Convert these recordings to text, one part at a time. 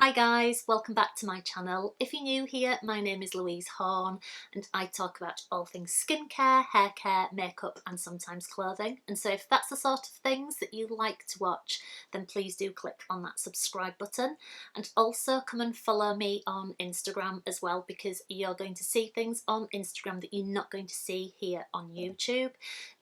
Hi guys, welcome back to my channel. If you're new here, my name is Louise Horn and I talk about all things skincare, hair care, makeup and sometimes clothing. And so if that's the sort of things that you like to watch, then please do click on that subscribe button. And also come and follow me on Instagram as well, because you're going to see things on Instagram that you're not going to see here on YouTube.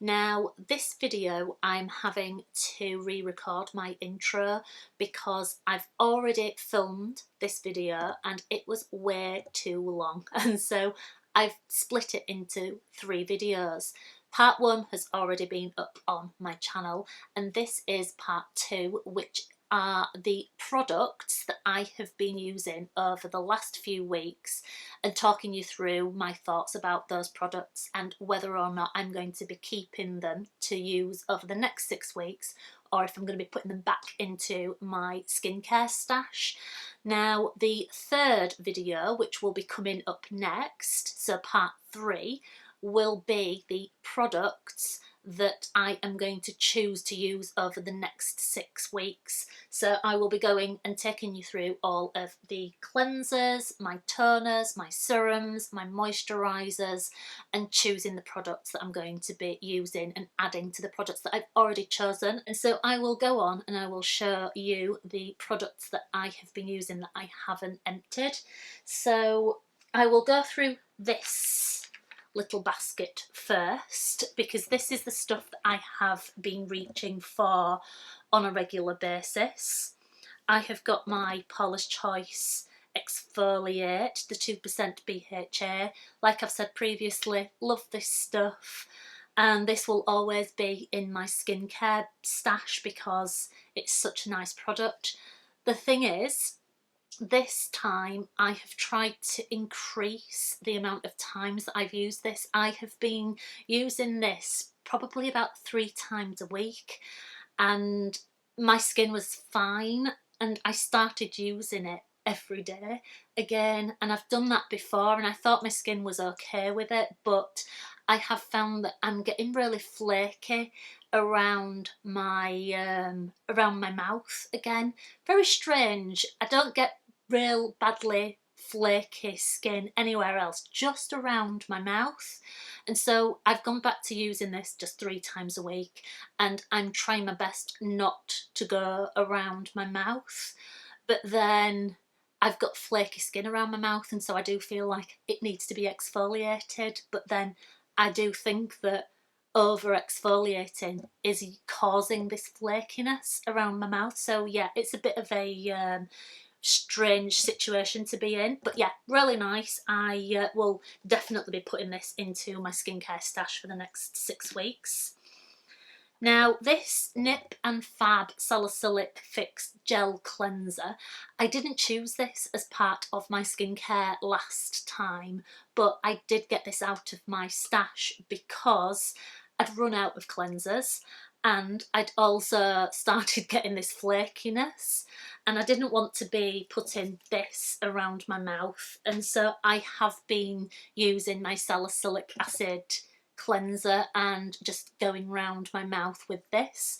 Now, this video I'm having to re-record my intro because I've already filmed this video and it was way too long, and so I've split it into 3 videos. Part 1 has already been up on my channel and this is part 2, which are the products that I have been using over the last few weeks and talking you through my thoughts about those products and whether or not I'm going to be keeping them to use over the next 6 weeks or if I'm going to be putting them back into my skincare stash. Now, the 3rd video, which will be coming up next, so part 3, will be the products that I am going to choose to use over the next 6 weeks. So I will be going and taking you through all of the cleansers, my toners, my serums, my moisturisers, and choosing the products that I'm going to be using and adding to the products that I've already chosen. And so I will go on and I will show you the products that I have been using that I haven't emptied. So I will go through this little basket first because this is the stuff that I have been reaching for on a regular basis. I have got my Paula's Choice Exfoliate, the 2% BHA. Like I've said previously, love this stuff, and this will always be in my skincare stash because it's such a nice product. The thing is, this time I have tried to increase the amount of times that I've used this. I have been using this probably about 3 times a week and my skin was fine, and I started using it every day again, and I've done that before and I thought my skin was okay with it, but I have found that I'm getting really flaky around my mouth again. Very strange. I don't get real badly flaky skin anywhere else, just around my mouth. And so I've gone back to using this just 3 times a week and I'm trying my best not to go around my mouth, but then I've got flaky skin around my mouth and so I do feel like it needs to be exfoliated, but then I do think that over exfoliating is causing this flakiness around my mouth. So yeah, it's a bit of a strange situation to be in, but yeah, really nice. I will definitely be putting this into my skincare stash for the next 6 weeks. Now, this Nip and Fab Salicylic Fix Gel Cleanser, I didn't choose this as part of my skincare last time, but I did get this out of my stash because I'd run out of cleansers and I'd also started getting this flakiness and I didn't want to be putting this around my mouth, and so I have been using my salicylic acid cleanser and just going round my mouth with this.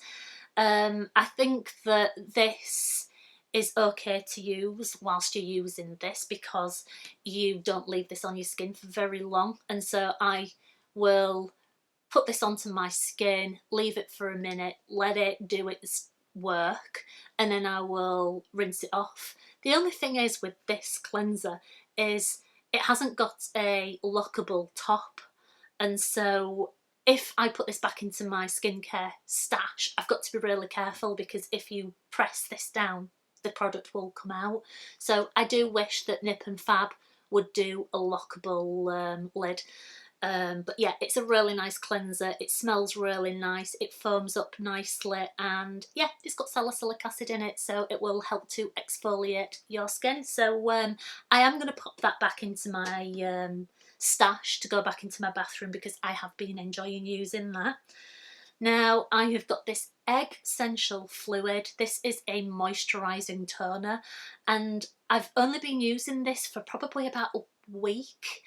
I think that this is okay to use whilst you're using this because you don't leave this on your skin for very long, and so I will put this onto my skin, leave it for a minute, let it do its work, and then I will rinse it off. The only thing is with this cleanser is it hasn't got a lockable top, and so if I put this back into my skincare stash, I've got to be really careful because if you press this down, the product will come out. So I do wish that Nip and Fab would do a lockable lid. But yeah, it's a really nice cleanser. It smells really nice, it foams up nicely, and yeah, it's got salicylic acid in it, so it will help to exfoliate your skin. So I am going to pop that back into my stash to go back into my bathroom because I have been enjoying using that. Now, I have got this Egg-ssential fluid. This is a moisturising toner and I've only been using this for probably about a week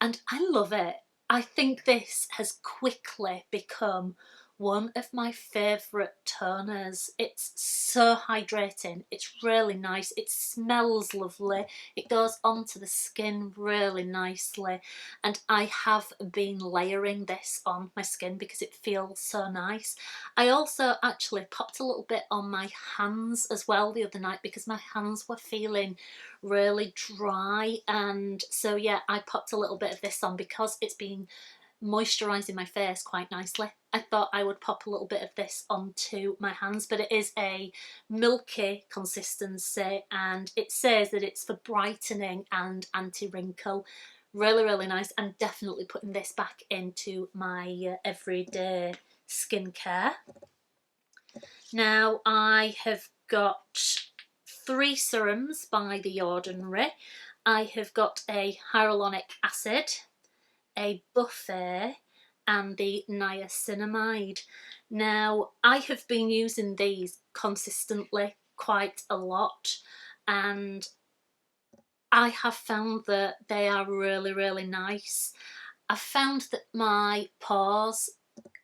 and I love it. I think this has quickly become one of my favourite toners. It's so hydrating, it's really nice, it smells lovely, it goes onto the skin really nicely, and I have been layering this on my skin because it feels so nice. I also actually popped a little bit on my hands as well the other night because my hands were feeling really dry, and so yeah, I popped a little bit of this on because it's been moisturising my face quite nicely. I thought I would pop a little bit of this onto my hands, but it is a milky consistency and it says that it's for brightening and anti-wrinkle. Really, really nice. I'm definitely putting this back into my everyday skincare. Now I have got 3 serums by The Ordinary. I have got a hyaluronic acid, a buffet, and the niacinamide. Now I have been using these consistently quite a lot, and I have found that they are really, really nice. I've found that my pores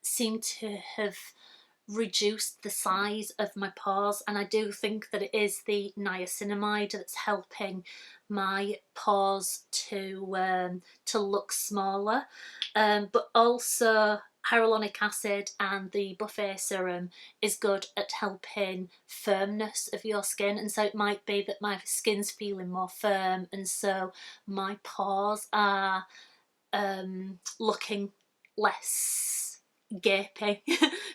seem to have reduced the size of my pores, and I do think that it is the niacinamide that's helping my pores to look smaller, but also hyaluronic acid and the buffet serum is good at helping firmness of your skin, and so it might be that my skin's feeling more firm and so my pores are looking less gaping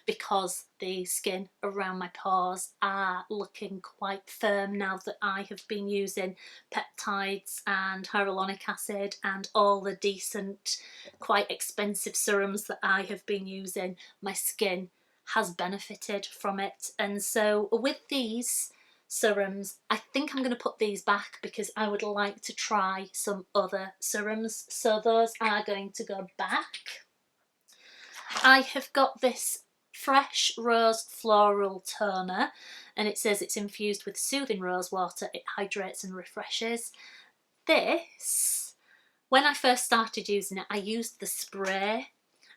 because the skin around my pores are looking quite firm now that I have been using peptides and hyaluronic acid and all the decent, quite expensive serums that I have been using. My skin has benefited from it, and so with these serums, I think I'm going to put these back because I would like to try some other serums, so those are going to go back. I have got this Fresh Rose Floral Toner, and it says it's infused with soothing rose water, it hydrates and refreshes. This, when I first started using it, I used the spray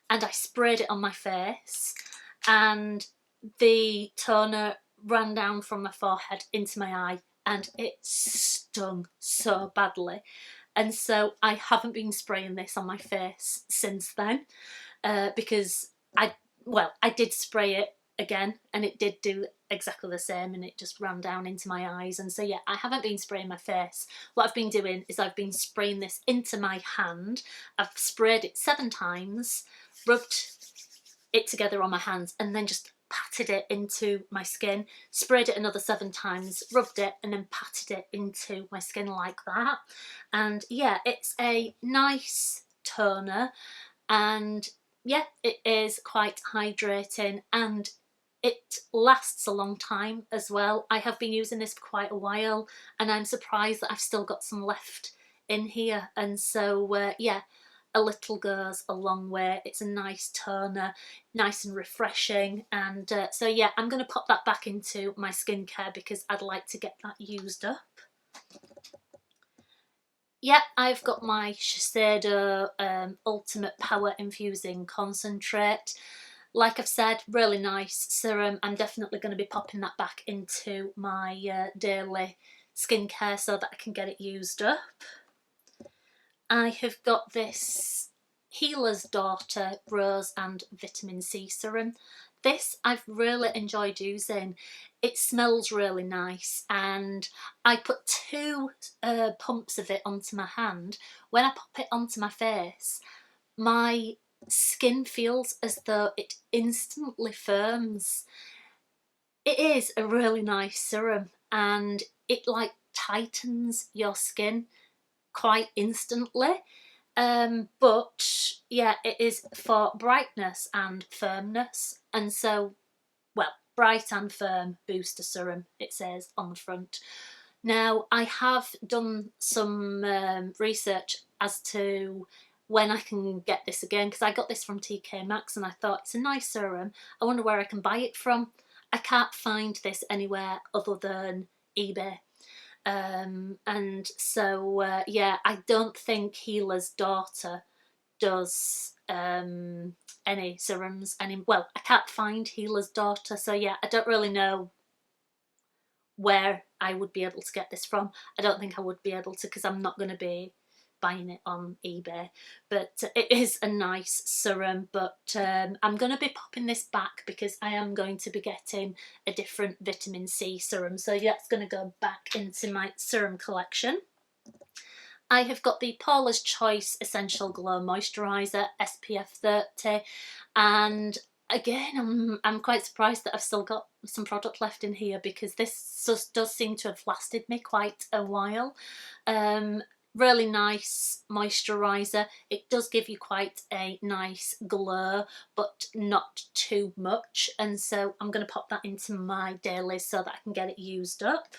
and I sprayed it on my face, and the toner ran down from my forehead into my eye and it stung so badly, and so I haven't been spraying this on my face since then. Because I did spray it again and it did do exactly the same and it just ran down into my eyes, and so yeah, I haven't been spraying my face. What I've been doing is I've been spraying this into my hand. I've sprayed it 7 times, rubbed it together on my hands and then just patted it into my skin, sprayed it another 7 times, rubbed it and then patted it into my skin like that. And yeah, it's a nice toner, and yeah, it is quite hydrating and it lasts a long time as well. I have been using this for quite a while and I'm surprised that I've still got some left in here, and so yeah, a little goes a long way. It's a nice toner, nice and refreshing, and so yeah, I'm going to pop that back into my skincare because I'd like to get that used up. Yep, I've got my Shiseido Ultimate Power Infusing Concentrate. Like I've said, really nice serum. I'm definitely going to be popping that back into my daily skincare so that I can get it used up. I have got this Healer's Daughter Rose and Vitamin C Serum. This I've really enjoyed using. It smells really nice, and I put 2 pumps of it onto my hand. When I pop it onto my face, my skin feels as though it instantly firms. It is a really nice serum and it like tightens your skin quite instantly. But yeah, it is for brightness and firmness, and so, well, bright and firm booster serum, it says on the front. Now, I have done some research as to when I can get this again, because I got this from TK Maxx and I thought it's a nice serum. I wonder where I can buy it from. I can't find this anywhere other than eBay. And so, yeah, I don't think Healer's Daughter does any serums, well, I can't find Healer's Daughter, so yeah, I don't really know where I would be able to get this from. I don't think I would be able to, because I'm not going to be buying it on eBay, but it is a nice serum. But I'm going to be popping this back because I am going to be getting a different vitamin C serum, so that's going to go back into my serum collection. I have got the Paula's Choice Essential Glow Moisturiser SPF 30, and again, I'm quite surprised that I've still got some product left in here, because this does seem to have lasted me quite a while. Really nice moisturiser. It does give you quite a nice glow, but not too much, and so I'm going to pop that into my daily so that I can get it used up.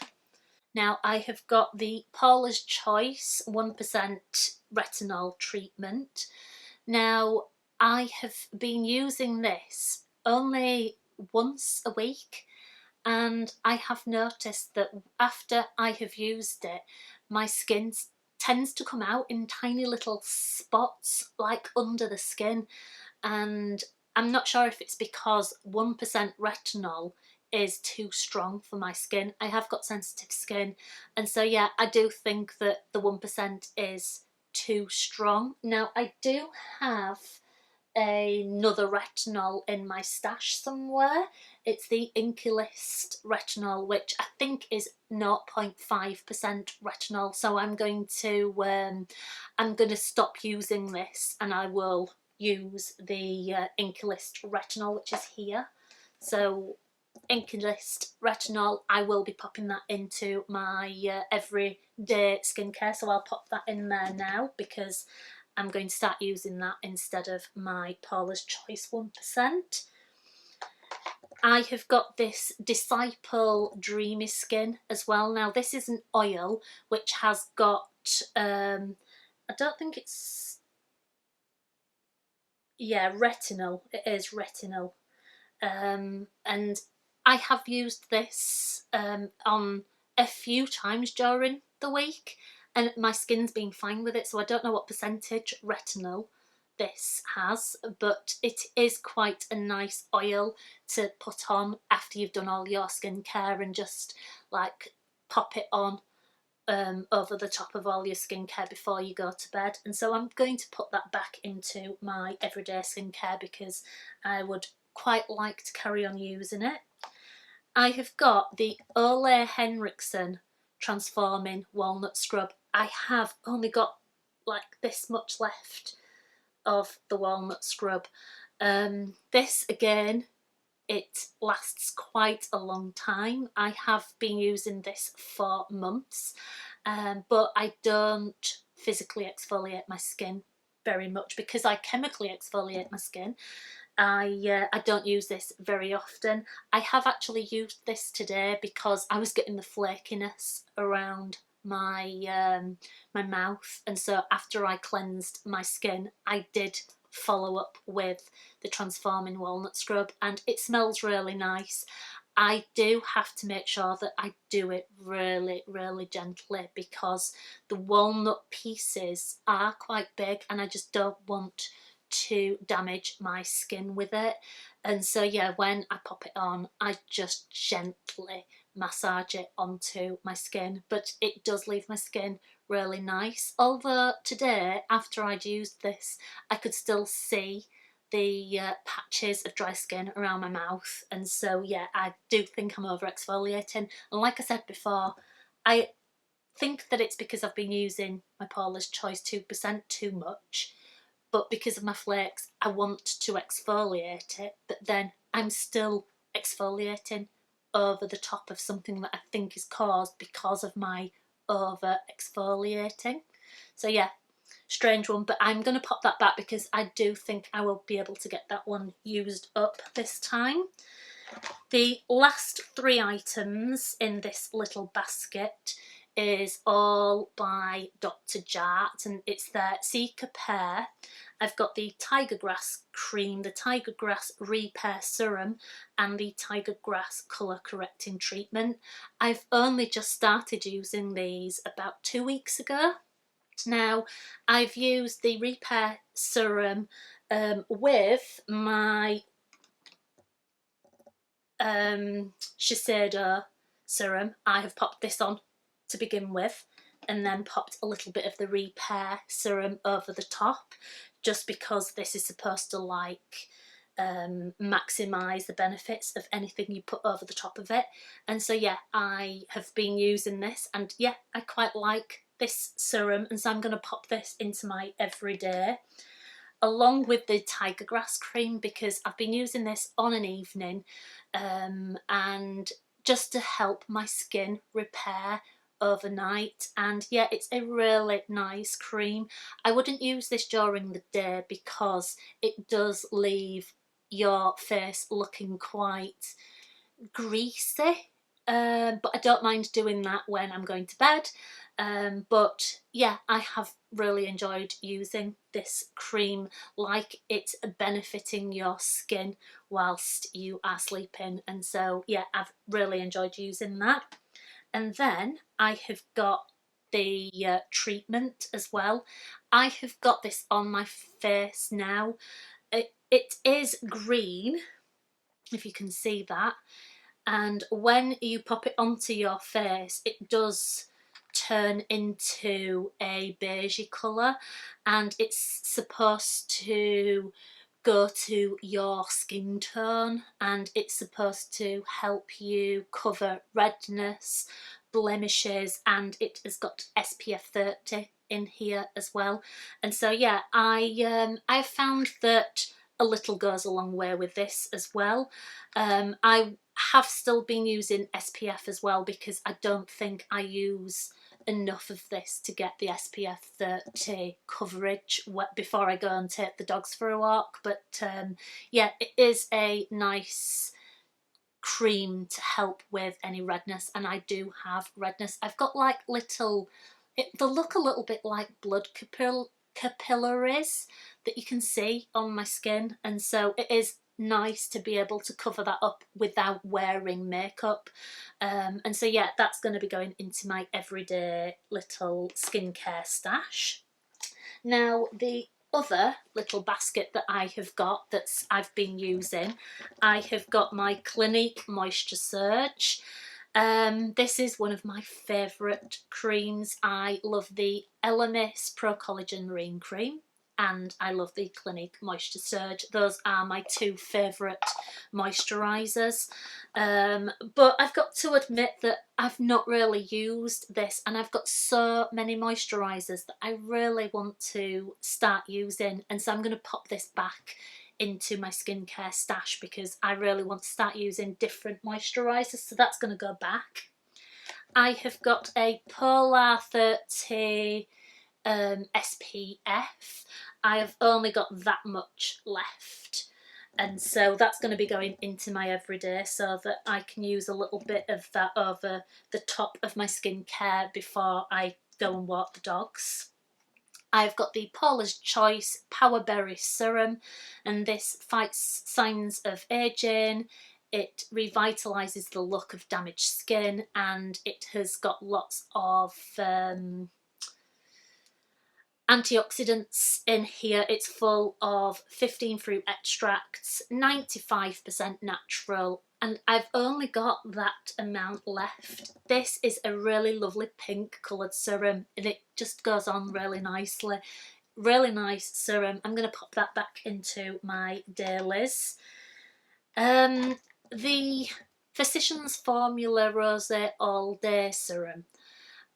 Now I have got the Paula's Choice 1% Retinol treatment. Now I have been using this only once a week, and I have noticed that after I have used it, my skin tends to come out in tiny little spots like under the skin, and I'm not sure if it's because 1% retinol is too strong for my skin. I have got sensitive skin, and so yeah, I do think that the 1% is too strong. Now I do have another retinol in my stash somewhere. It's the Inkylist retinol, which I think is 0.5% retinol, so I'm going to stop using this, and I will use the Inkylist retinol, which is here. So Inkylist retinol, I will be popping that into my everyday skincare, so I'll pop that in there now because I'm going to start using that instead of my Paula's Choice 1%. I have got this Disciple Dreamy Skin as well. Now this is an oil which has got, I don't think it's, yeah, retinol. It is retinol. And I have used this on a few times during the week, and my skin's been fine with it, so I don't know what percentage retinol this has, but it is quite a nice oil to put on after you've done all your skincare, and just like pop it on over the top of all your skincare before you go to bed. And so I'm going to put that back into my everyday skincare because I would quite like to carry on using it. I have got the Ole Henriksen Transforming Walnut Scrub. I have only got like this much left of the walnut scrub. This again, it lasts quite a long time. I have been using this for months, but I don't physically exfoliate my skin very much because I chemically exfoliate my skin. I don't use this very often. I have actually used this today because I was getting the flakiness around my my mouth, and so after I cleansed my skin, I did follow up with the Transforming Walnut Scrub, and it smells really nice. I do have to make sure that I do it really, really gently because the walnut pieces are quite big and I just don't want to damage my skin with it. And so yeah, when I pop it on, I just gently massage it onto my skin, but it does leave my skin really nice. Although today, after I'd used this, I could still see the patches of dry skin around my mouth, and so yeah, I do think I'm over exfoliating. And like I said before, I think that it's because I've been using my Paula's Choice 2% too much, but because of my flakes, I want to exfoliate it, but then I'm still exfoliating over the top of something that I think is caused because of my over exfoliating. So yeah, strange one, but I'm going to pop that back because I do think I will be able to get that one used up this time. The last three items in this little basket is all by Dr. Jart, and it's their Cicapair. I've got the Tiger Grass Cream, the Tiger Grass Repair Serum, and the Tiger Grass Colour Correcting Treatment. I've only just started using these about 2 weeks ago, Now, I've used the Repair Serum with my Shiseido serum. I have popped this on to begin with and then popped a little bit of the Repair serum over the top, just because this is supposed to like maximise the benefits of anything you put over the top of it. And so yeah, I have been using this, and yeah, I quite like this serum, and so I'm going to pop this into my everyday along with the tiger grass cream, because I've been using this on an evening and just to help my skin repair overnight. And yeah, it's a really nice cream. I wouldn't use this during the day because it does leave your face looking quite greasy, but I don't mind doing that when I'm going to bed. But yeah, I have really enjoyed using this cream, like it's benefiting your skin whilst you are sleeping, and so yeah, I've really enjoyed using that. And then I have got the treatment as well. I have got this on my face now. It is green, if you can see that, and when you pop it onto your face it does turn into a beigey colour, and it's supposed to go to your skin tone, and it's supposed to help you cover redness, blemishes, and it has got SPF 30 in here as well. And so yeah, I found that a little goes a long way with this as well. I have still been using SPF as well, because I don't think I use enough of this to get the SPF 30 coverage before I go and take the dogs for a walk. But yeah, it is a nice cream to help with any redness, and I do have redness. I've got like little, they look a little bit like blood capillaries that you can see on my skin, and so it is nice to be able to cover that up without wearing makeup. And so yeah, that's going to be going into my everyday little skincare stash. Now, the other little basket that I have got I've been using, I have got my Clinique Moisture Surge. This is one of my favourite creams. I love the Elemis Pro Collagen Marine Cream, and I love the Clinique Moisture Surge. Those are my two favourite moisturisers. But I've got to admit that I've not really used this, and I've got so many moisturisers that I really want to start using, and so I'm going to pop this back into my skincare stash because I really want to start using different moisturisers, so that's going to go back. I have got a Polar 30 SPF. I have only got that much left, and so that's going to be going into my everyday so that I can use a little bit of that over the top of my skincare before I go and walk the dogs. I've got the Paula's Choice Power Berry Serum, and this fights signs of aging. It revitalises the look of damaged skin, and it has got lots of antioxidants in here. It's full of 15 fruit extracts, 95% natural, and I've only got that amount left. This is a really lovely pink coloured serum, and it just goes on really nicely. Really nice serum. I'm going to pop that back into my dailies. The Physicians Formula Rose All Day Serum.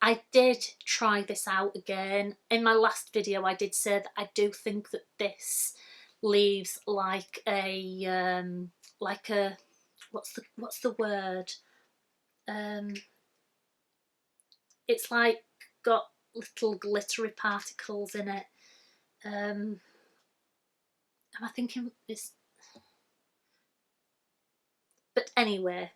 I did try this out again. In my last video I did say that I do think that this leaves like a what's the word? It's like got little glittery particles in it. Am I thinking this? But anyway,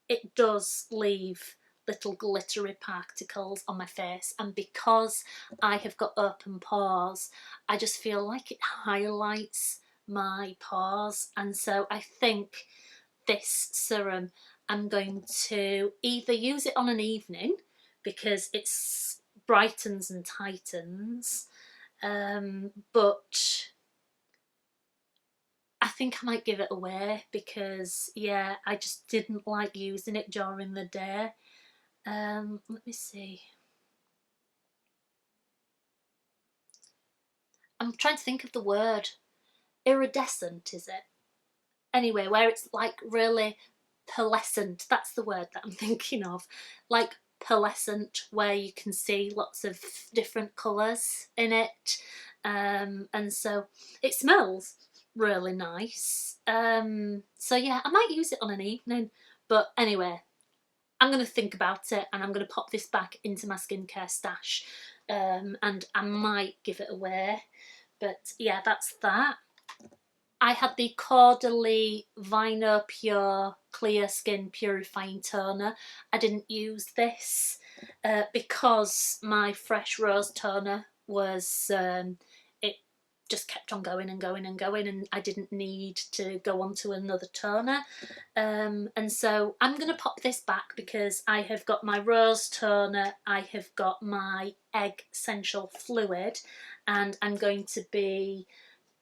it does leave little glittery particles on my face, and because I have got open pores, I just feel like it highlights my pores. And so I think this serum, I'm going to either use it on an evening because it's brightens and tightens, but I think I might give it away because, yeah, I just didn't like using it during the day. Let me see. I'm trying to think of the word. Iridescent, is it? Anyway, where it's like really pearlescent. That's the word that I'm thinking of. Like pearlescent, where you can see lots of different colours in it. And so it smells really nice. So yeah, I might use it on an evening. But anyway, I'm going to think about it and I'm going to pop this back into my skincare stash. And I might give it away. But yeah, that's that. I had the Caudalie Vinopure Clear Skin Purifying Toner. I didn't use this because my Fresh Rose Toner was, it just kept on going and going and going, and I didn't need to go on to another toner. And so I'm going to pop this back because I have got my Rose Toner, I have got my Egg-ssential Fluid, and I'm going to be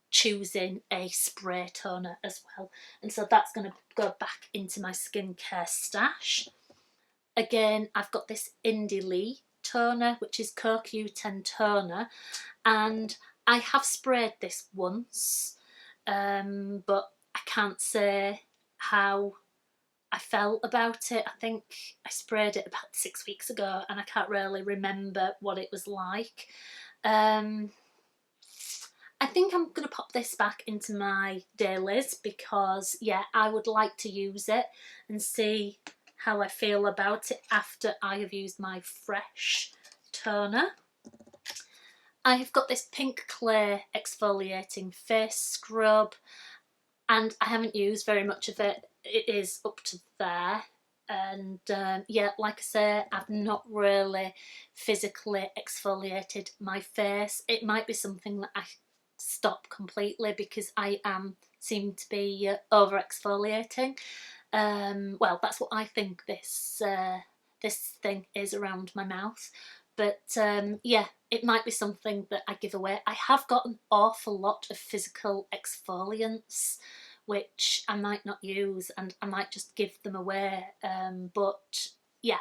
choosing a spray toner as well, and so that's going to go back into my skincare stash. Again, I've got this Indie Lee toner, which is CoQ10 toner, and I have sprayed this once, but I can't say how I felt about it. I think I sprayed it about 6 weeks ago and I can't really remember what it was like. I think I'm going to pop this back into my dailies because, yeah, I would like to use it and see how I feel about it after I have used my Fresh toner. I have got this Pink Clay Exfoliating Face Scrub and I haven't used very much of it. It is up to there. And yeah, like I say, I've not really physically exfoliated my face. It might be something that I stop completely because I seem to be over exfoliating. Well, that's what I think this thing is around my mouth. But yeah, it might be something that I give away. I have got an awful lot of physical exfoliants which I might not use and I might just give them away. But yeah,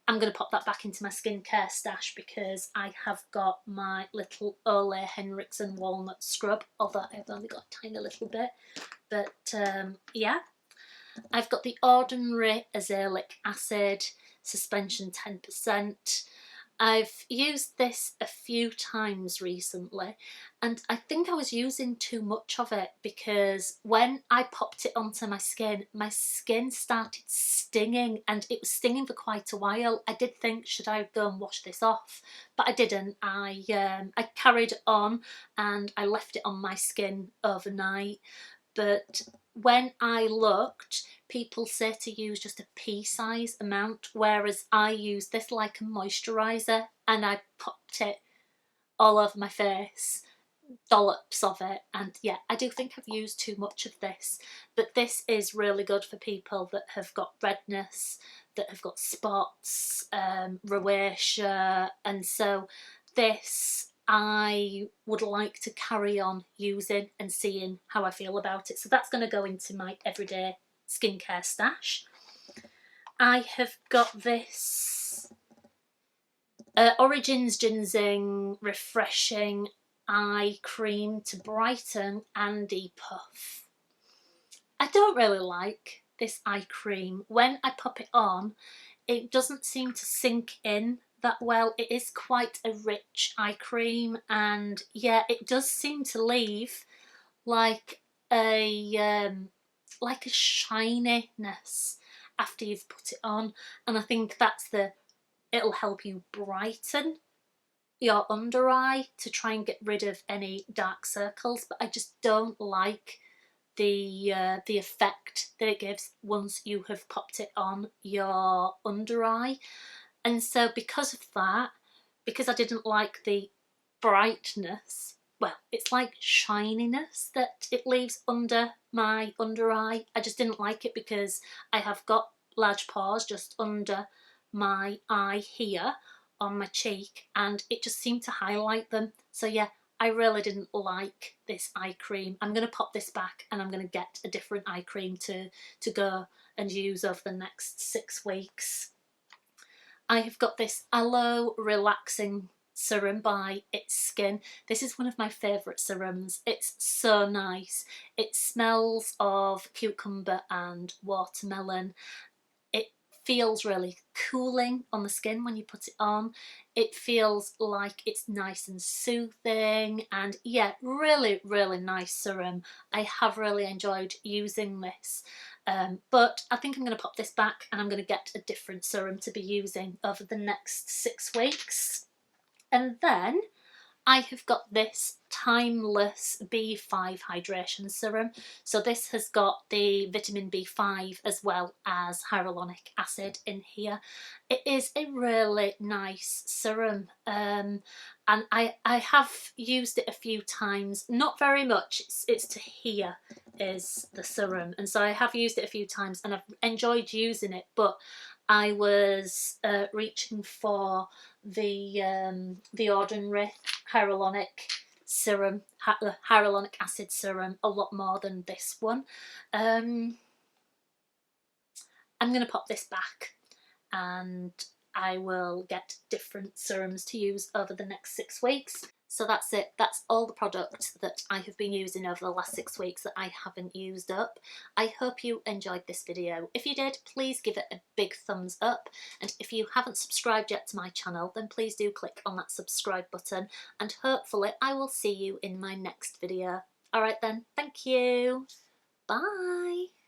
I'm going to pop that back into my skincare stash because I have got my little Ole Henriksen Walnut Scrub, although I've only got a tiny little bit. But yeah, I've got the Ordinary Azelaic Acid Suspension 10%. I've used this a few times recently and I think I was using too much of it because when I popped it onto my skin started stinging and it was stinging for quite a while. I did think, should I go and wash this off? But I didn't. I carried on and I left it on my skin overnight. But when I looked, people say to use just a pea-size amount, whereas I use this like a moisturiser and I popped it all over my face, dollops of it, and yeah, I do think I've used too much of this, but this is really good for people that have got redness, that have got spots, rosacea, and so this I would like to carry on using and seeing how I feel about it. So that's going to go into my everyday skincare stash. I have got this Origins Ginzing Refreshing Eye Cream to brighten and depuff. I don't really like this eye cream. When I pop it on, it doesn't seem to sink in that well. It is quite a rich eye cream and yeah, it does seem to leave like a shininess after you've put it on, and I think that's it'll help you brighten your under eye to try and get rid of any dark circles, but I just don't like the effect that it gives once you have popped it on your under eye. And so because of that, because I didn't like the brightness, well, it's like shininess that it leaves under my under eye. I just didn't like it because I have got large pores just under my eye here on my cheek and it just seemed to highlight them. So yeah, I really didn't like this eye cream. I'm going to pop this back and I'm going to get a different eye cream to go and use over the next 6 weeks. I have got this Aloe Relaxing Serum by It's Skin. This is one of my favourite serums. It's so nice. It smells of cucumber and watermelon. It feels really cooling on the skin when you put it on. It feels like it's nice and soothing, and yeah, really, really nice serum. I have really enjoyed using this. But I think I'm going to pop this back and I'm going to get a different serum to be using over the next 6 weeks. And then I have got this Timeless B5 Hydration Serum. So this has got the vitamin B5 as well as hyaluronic acid in here. It is a really nice serum, and I have used it a few times, not very much. It's to here is the serum, and so I have used it a few times and I've enjoyed using it, but I was reaching for the Ordinary Hyaluronic Serum, Hyaluronic Acid Serum, a lot more than this one. I'm going to pop this back and I will get different serums to use over the next 6 weeks. So that's it. That's all the products that I have been using over the last 6 weeks that I haven't used up. I hope you enjoyed this video. If you did, please give it a big thumbs up. And if you haven't subscribed yet to my channel, then please do click on that subscribe button. And hopefully I will see you in my next video. Alright then, thank you. Bye.